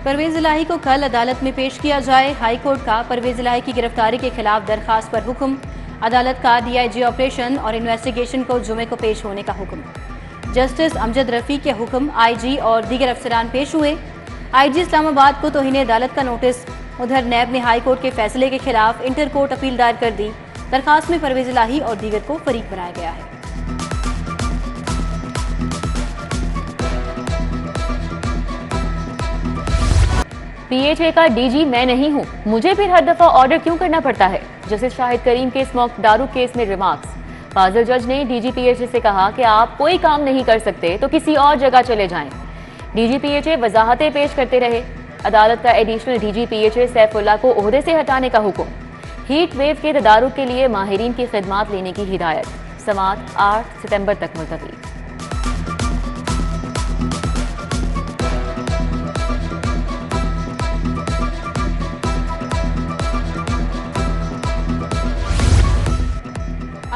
परवेज इलाही को कल अदालत में पेश किया जाए। हाई कोर्ट का परवेज इलाही की गिरफ्तारी के खिलाफ दरखास्त पर हुक्म। अदालत का डीआईजी ऑपरेशन और इन्वेस्टिगेशन को जुमे को पेश होने का हुक्म। जस्टिस अमजद रफी के हुक्म आईजी और दीगर अफसरान पेश हुए। आईजी इस्लामाबाद को तौहीन अदालत का नोटिस। उधर नैब ने हाई कोर्ट के फैसले के खिलाफ इंटर कोर्ट अपील दायर कर दी। दरखास्त में परवेज इलाही और दीगर को फरीक बनाया गया है। पीएचए का डीजी मैं नहीं हूं, मुझे फिर हर दफा ऑर्डर क्यों करना पड़ता है? जस्टिस शाहिद करीम के स्मोक दारू केस में रिमार्क्स। फाजिल जज ने डीजी पीएचए से कहा कि आप कोई काम नहीं कर सकते तो किसी और जगह चले जाएं। डीजी पीएचए वजाहतें पेश करते रहे। अदालत का एडिशनल डीजी पीएचए सैफुल्लाह को ओहदे से हटाने का हुक्म। हीट वेव के तदारुक के लिए माहिरीन की खिदमात लेने की हिदायत। समाअत 8 सितंबर तक मुलतवी।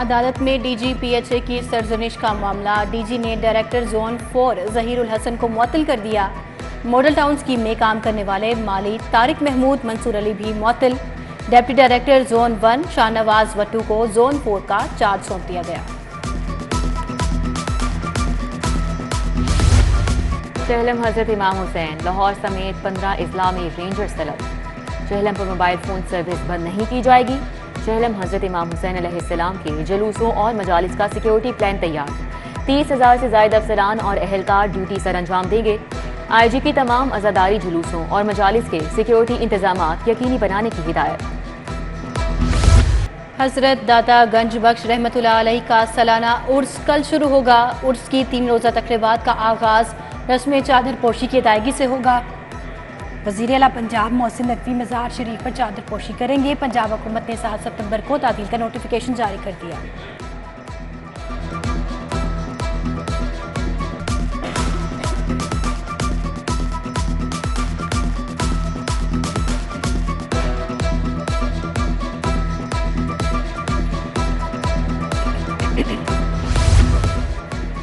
अदालत में डीजी पीएचए की सरजनिश का मामला। डीजी ने डायरेक्टर जोन 4 जहीरुल हसन को मुअत्तल कर दिया। मॉडल टाउन स्कीम में काम करने वाले माली तारिक महमूद मंसूर अली भी मुअत्तल। Deputy director zone 1 Shahnawaz Wattoo को जोन 4 का चार्ज सौंप दिया गया। चहलम हजरत इमाम हुसैन लाहौर समेत 15 इस्लामी रेंजर्स तलब। चहलम पर मोबाइल फोन सर्विस बंद नहीं की जाएगी। चहलम हजरत इमाम हुसैन अलैहिस्सलाम के जुलूसों और मजालिस का सिक्योरिटी प्लान तैयार। 30,000 से ज्यादा अफसरान और अहलकार ड्यूटी सर अंजाम देंगे। आईजी की तमाम अज़ादारी जुलूसों और मजालिस के सिक्योरिटी इंतजामात यकीनी बनाने की हिदायत। हजरत दाता गंज बख्श रहमतुल्लाह अलैह का सालाना उर्स कल शुरू होगा। उर्स की 3 रोज़ा तकरीबात का आगाज रस्म चादर पोशी की अदायगी से होगा। वज़ीर आला पंजाब मोहसिन नकवी मज़ार शरीफ पर चादर पोशी करेंगे। पंजाब हुकूमत ने 7 सितंबर को तातील का नोटिफिकेशन जारी कर दिया।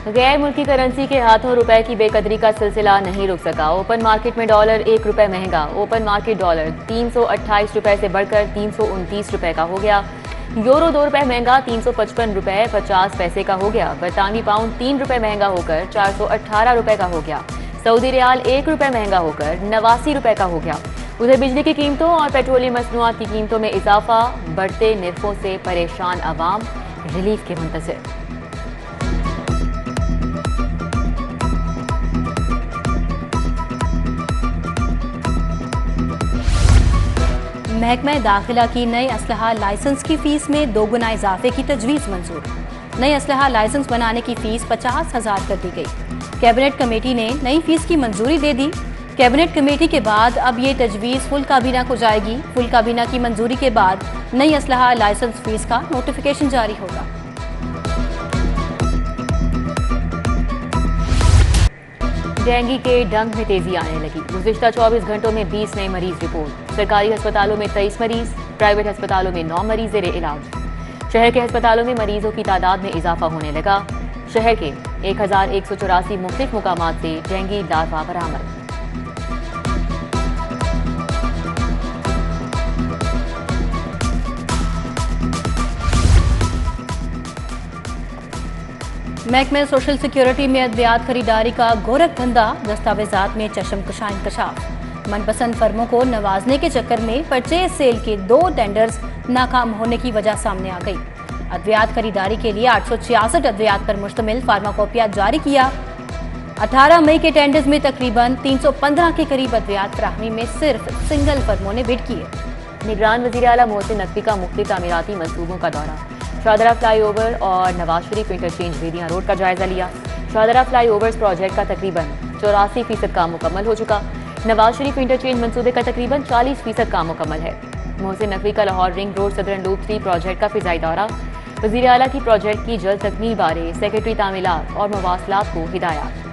गैर मुल्की करेंसी के हाथों रुपए की बेकदरी का सिलसिला नहीं रुक सका। ओपन मार्केट में डॉलर 1 रुपए महंगा। ओपन मार्केट डॉलर 328 रुपए से बढ़कर 329 रुपए का हो गया। यूरो 2 रुपए महंगा 355 रुपए 50 पैसे का हो गया। बरतानवी पाउंड 3 रुपए महंगा होकर 418 रुपए का हो गया। सऊदी रियाल 1 रुपए महंगा होकर 89 रुपए का हो गया। उधर बिजली की कीमतों और पेट्रोलियम मसनूआत की कीमतों में इजाफा। बढ़ते निर्खों से परेशान अवाम रिलीफ के मुंतज़िर। महकमा दाखिला की नई असलहा लाइसेंस की फीस में 2 गुना इजाफे की तजवीज़ मंजूर। नई असलहा लाइसेंस बनाने की फीस 50,000 कर दी गई। कैबिनेट कमेटी ने नई फीस की मंजूरी दे दी। कैबिनेट कमेटी के बाद अब ये तजवीज़ फुल काबीना को जाएगी। फुल काबीना की मंजूरी के बाद नई असलहा लाइसेंस फीस का नोटिफिकेशन जारी होगा। डेंगू के डंक में तेजी आने लगी। गुज़िश्ता 24 घंटों में 20 नए मरीज रिपोर्ट। सरकारी अस्पतालों में 23 मरीज, प्राइवेट अस्पतालों में 9 मरीज ज़ेरे इलाज। शहर के अस्पतालों में मरीजों की तादाद में इजाफा होने लगा। शहर के 1184 मुख्तलिफ मुकामात से डेंगू लार्वा बरामद। महकमे सोशल सिक्योरिटी में अद्वियात खरीदारी का गोरख धंधा। दस्तावेजात में चशमकशा इंकशाफ। मनपसंद फर्मों को नवाजने के चक्कर में परचेज सेल के 2 टेंडर्स नाकाम होने की वजह सामने आ गई। अद्वियात खरीदारी के लिए 866 अद्वियात पर मुश्तमिल फार्माकोपिया जारी किया। 18 मई के टेंडर्स में तकरीबन 315 के करीब अद्वियात फराहमी में सिर्फ सिंगल फर्मों ने बिड किए। निगरान वज़ीर आला मोहसिन नकवी का मुख्तलिफ तामीराती मंसूबों का दौरा। शाहदरा फ्लाईओवर और नवाज शरीफ इंटरचेंज बेदियां रोड का जायजा लिया। शाहदरा फ्लाईओवर्स प्रोजेक्ट का तकरीबन 84% काम मुकम्मल हो चुका। नवाज शरीफ इंटरचेंज मंसूबे का तकरीबन 40% काम मुकम्मल है। मोहसिन नकवी का Lahore ring road southern loop 3 project का फिजाई दौरा। वज़ीर आला की प्रोजेक्ट की जल्द तकमील बारे सेक्रेटरी तामीलात और मवासलात को हिदायत।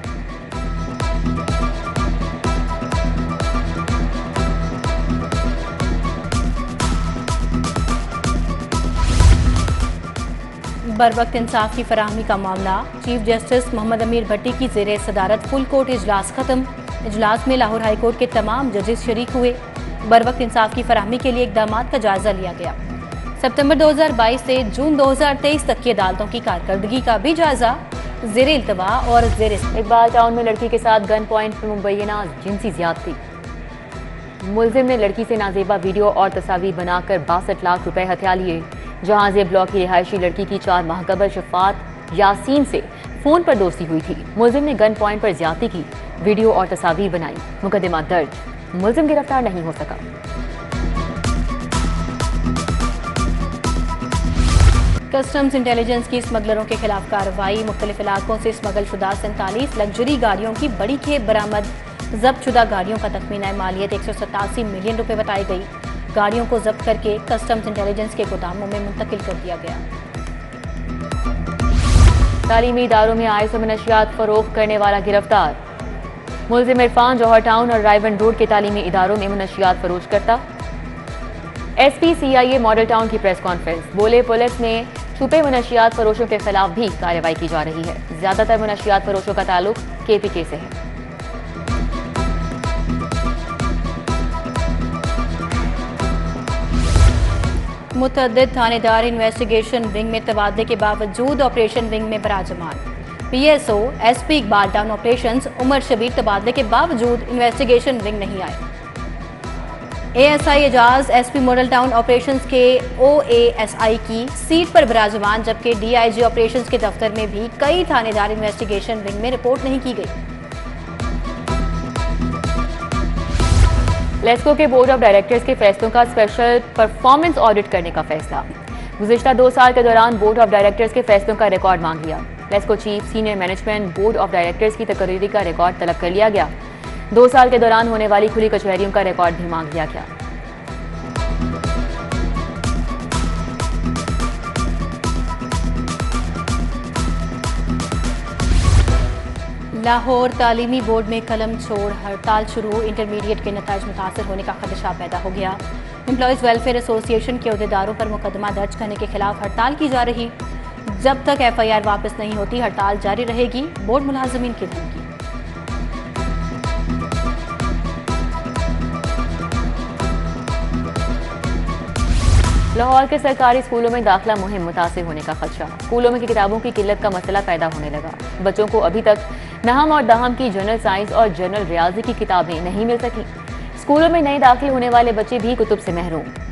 बरवक्त इंसाफ की फराहमी का मामला। चीफ जस्टिस मोहम्मद अमीर भट्टी की ज़ेरे सदारत फुल कोर्ट इजलास खत्म। इजलास में लाहौर हाईकोर्ट के तमाम जजेस शरीक हुए। बरवक्त इंसाफ की फराहमी के लिए इकदामात का जायजा लिया गया। सितंबर 2022 से जून 2023 तक की अदालतों की कारकर्दगी का भी जायजा। ज़ेर इल्तवा और ज़ेर इकबाल टाउन में लड़की के साथ गन पॉइंट पर मुबैना जिनसी ज्यादती। मुलजिम ने लड़की से नाजेबा वीडियो और तस्वीर बनाकर 62 लाख रुपए हथिया लिए। जहांजे ब्लॉक की रिहायशी लड़की की 4 माह कबल शफात यासीन से फोन पर दोस्ती हुई थी। मुलजिम ने गन पॉइंट पर ज्यादती की, वीडियो और तस्वीर बनाई। मुकदमा दर्ज, मुलजिम गिरफ्तार नहीं हो सका। कस्टम्स इंटेलिजेंस की स्मगलरों के खिलाफ कार्रवाई। मुख्तलिफ इलाकों से स्मगल शुदा 47 लग्जरी गाड़ियों की बड़ी खेप बरामद। जब्त शुदा गाड़ियों का तखमीना मालियत 187 मिलियन रुपए बताई गई। गाड़ियों को जब्त करके कस्टम्स इंटेलिजेंस के गोदामों में मुंतकिल कर दिया गया। तालीमी इदारों में आइस और मनशियात फरोख्त करने वाला गिरफ्तार। मुलजिम इरफान जौहर टाउन और रायवन रोड के तालीमी इदारों में मनशियात फरोश करता। SPCIA मॉडल टाउन की प्रेस कॉन्फ्रेंस। बोले, पुलिस में छुपे मनशियात फरोशों के खिलाफ भी कार्रवाई की जा रही है। ज्यादातर मनशियात फरोशों का ताल्लुक KPK से है। मुतअद्दिद थानेदार इन्वेस्टिगेशन विंग में तबादले के बावजूद ऑपरेशन विंग में बराजमान। PSO SP Iqbal town operations Umar Shabbir तबादले के बावजूद इन्वेस्टिगेशन विंग नहीं आए। ASI Ejaz SP model town operations के OASI की सीट पर बराजमान, जबकि DIG ऑपरेशंस के दफ्तर में भी कई थानेदार इन्वेस्टिगेशन विंग में रिपोर्ट नहीं की गई। लेस्को के बोर्ड ऑफ डायरेक्टर्स के फैसलों का स्पेशल परफॉर्मेंस ऑडिट करने का फैसला। गुज़िश्ता 2 साल के दौरान बोर्ड ऑफ डायरेक्टर्स के फैसलों का रिकॉर्ड मांग लिया। LESCO chief, senior management, board of directors की तकरीरी का रिकॉर्ड तलब कर लिया गया। 2 साल के दौरान होने वाली खुली कचहरियों का रिकॉर्ड भी मांग लिया गया। लाहौर तालीमी बोर्ड में कलम छोड़ हड़ताल शुरू। इंटरमीडिएट के नताइज मुतासर होने का खदशा पैदा हो गया। एम्प्लॉयज़ वेलफेयर एसोसिएशन के अहदेदारों पर मुकदमा दर्ज करने के खिलाफ हड़ताल की जा रही। जब तक FIR वापस नहीं होती हड़ताल जारी रहेगी। बोर्ड मुलाजमीन की धमकी। लाहौर के सरकारी स्कूलों में दाखिला मुहिम मुतासिर होने का खदशा। स्कूलों में किताबों की किल्लत का मसला पैदा होने लगा। बच्चों को अभी तक नहम और दहम की जनरल साइंस और जनरल रियाजी की किताबें नहीं मिल सकी। स्कूलों में नए दाखिल होने वाले बच्चे भी कुतुब से महरूम।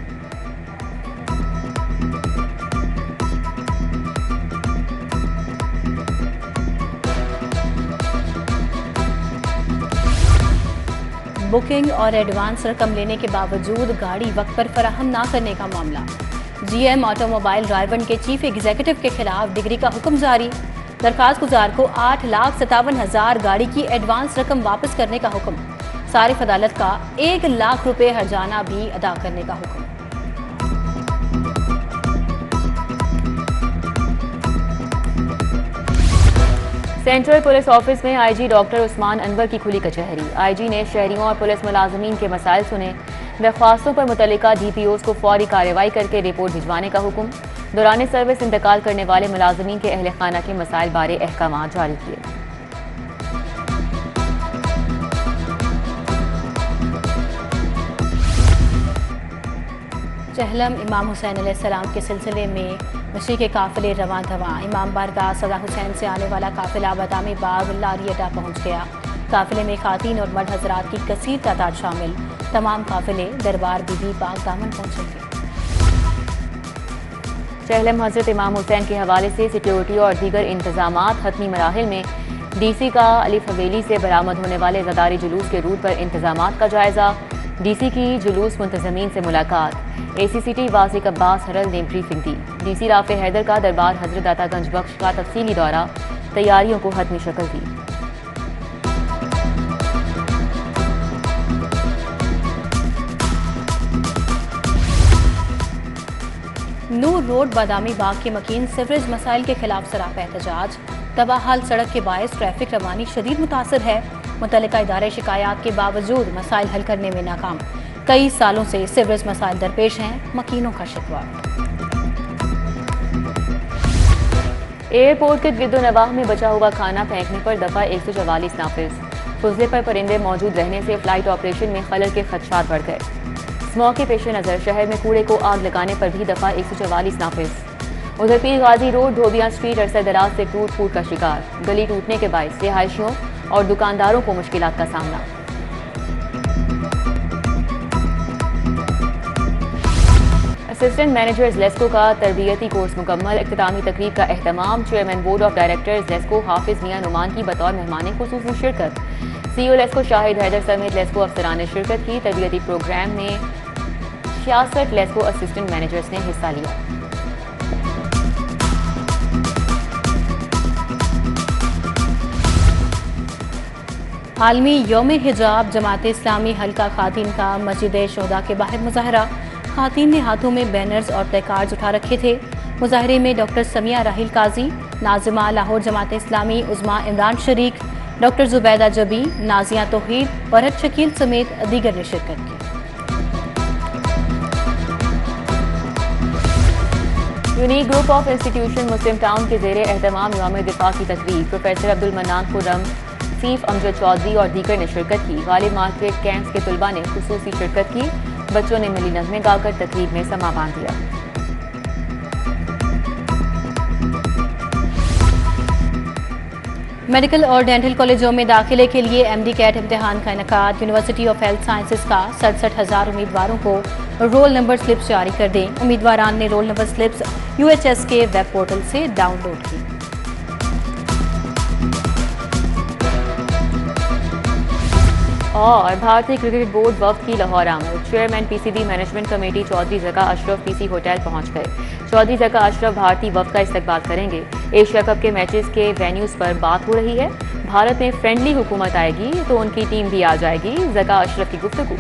बुकिंग और एडवांस रकम लेने के बावजूद गाड़ी वक्त पर फराहम ना करने का मामला। GM ऑटोमोबाइल रायवन के चीफ एग्जीक्यूटिव के खिलाफ डिग्री का हुक्म जारी। दरखास्त गुजार को 8,57,000 गाड़ी की एडवांस रकम वापस करने का हुक्म। सारिफ अदालत का 1 लाख रुपए हर्जाना भी अदा करने का हुक्म। सेंट्रल पुलिस ऑफिस में IG डॉक्टर उस्मान अनवर की खुली कचहरी। IG ने शहरियों और पुलिस मुलाजमीन के मसाइल सुने। दरख्वास्तों पर मुतल्लिका DPOs को फौरी कार्रवाई करके रिपोर्ट भिजवाने का हुक्म। दौरान सर्विस इंतकाल करने वाले मुलाजमीन के अहल खाना के मसाइल बारे अहकाम जारी किए। चहलम इमाम हुसैन अलैहिस्सलाम के सिलसिले में मशी के काफिले रवां धवां। इमाम बारगाह सदा हुसैन से आने वाला काफिला बादामी बाग लारी अड्डा पहुँच गया। काफिले में खातीन और मर्द हजरात की कसीर तादाद शामिल। तमाम काफिले दरबार बीबी बाग दामन पहुँचेंगे। चहलम हजरत इमाम हुसैन के हवाले से सिक्योरिटी और दीगर इंतजामात हतमी मराहिल में। DC का अलिफ हवेली से बरामद होने वाले ज़दारी जुलूस के रूट पर इंतजामात का जायजा। DC की जुलूस मुंतजमीन से मुलाकात। ACCT वासिक अब्बास हरल ने ब्रीफिंग दी। DC राफे हैदर का दरबार हजरत दातागंज बख्श का तफसीली दौरा। तैयारियों को हतमी शक्ल दी। नूर रोड बादामी बाग के मकीन सीवरेज मसाइल के खिलाफ सरापा एहतजाज। तबाहाल सड़क के बायस ट्रैफिक रवानी शदीद मुतासर है। मुतल्लिका इदारे शिकायत के बावजूद मसाइल हल करने में नाकाम। कई सालों से सीवरेज मसाइल दरपेश हैं, मकीनों का शिकवा। एयरपोर्ट के गिरदोनवाह में बचा हुआ खाना फेंकने पर दफा 144 नाफिज। फुजले पर परिंदे मौजूद रहने से फ्लाइट ऑपरेशन में खलल के खदशात बढ़ गए। स्मॉग के पेश नज़र शहर में कूड़े को आग लगाने पर भी दफा 144 नाफिज। उधर पीर गाजी रोड धोबिया स्ट्रीट अरसे दराज से टूट फूट का शिकार। गली टूटने के बायस रिहायशियों और दुकानदारों को मुश्किलात का सामना। असिस्टेंट मैनेजर्स लेस्को का तरबियती कोर्स मुकम्मल। इख्तितामी तकरीब का एहतमाम। Chairman board of directors LESCO Hafiz Mian Nauman की बतौर मेहमान खुसूसी शिरकत। सीईओ लेस्को शाहिद हैदर समेत लेस्को अफसरान ने शिरकत की। तरबियती प्रोग्राम में 66 लेस्को असिस्टेंट मैनेजर्स ने हिस्सा लिया। आलमी यौम हिजाब जमात इस्लामी हल्का खातीन का मस्जिद शोदा के बाहर मुजाहरा। खातीन ने हाथों में बैनर्स और प्लेकार्ड्स उठा रखे थे। मुजाहरे में डॉक्टर समिया राहिल काजी, नाजिमा लाहौर जमात इस्लामी उज़्मा इमरान शरीक, डॉक्टर जुबैदा जबी, नाजिया तौहीद, फरहत शकील समेत दीगर ने शिरकत की। Unique group of institution Muslim town के ज़ेरे एहतमाम यौम दिफा की तकरीब। प्रोफेसर अब्दुल मन्नान खुर्रम, सीफ अमजद चौधरी और दीगर ने शिरकत की। गालिब मार्केट कैंप्स के तुलबा ने खुसूसी शिरकत की। बच्चों ने मिली नज़में गाकर तकरीब में समा बांध दिया। मेडिकल और डेंटल कॉलेजों में दाखिले के लिए MD कैट इम्तिहान का इनेकाद। यूनिवर्सिटी ऑफ हेल्थ साइंसेज का 67,000 उम्मीदवारों को रोल नंबर स्लिप्स जारी कर दें। उम्मीदवारान ने रोल नंबर स्लिप्स UHS के वेब पोर्टल से डाउनलोड की। और भारतीय क्रिकेट बोर्ड वफ्द की लाहौर आमद। Chairman PCB management committee Chaudhry Zaka Ashraf PC hotel पहुंच गए। चौधरी ज़का अशरफ भारतीय वफ्द का इस्तकबाल करेंगे। एशिया कप के मैचेस के वेन्यूज़ पर बात हो रही है। भारत में फ्रेंडली हुकूमत आएगी तो उनकी टीम भी आ जाएगी। ज़का अशरफ की गुफ्तगू।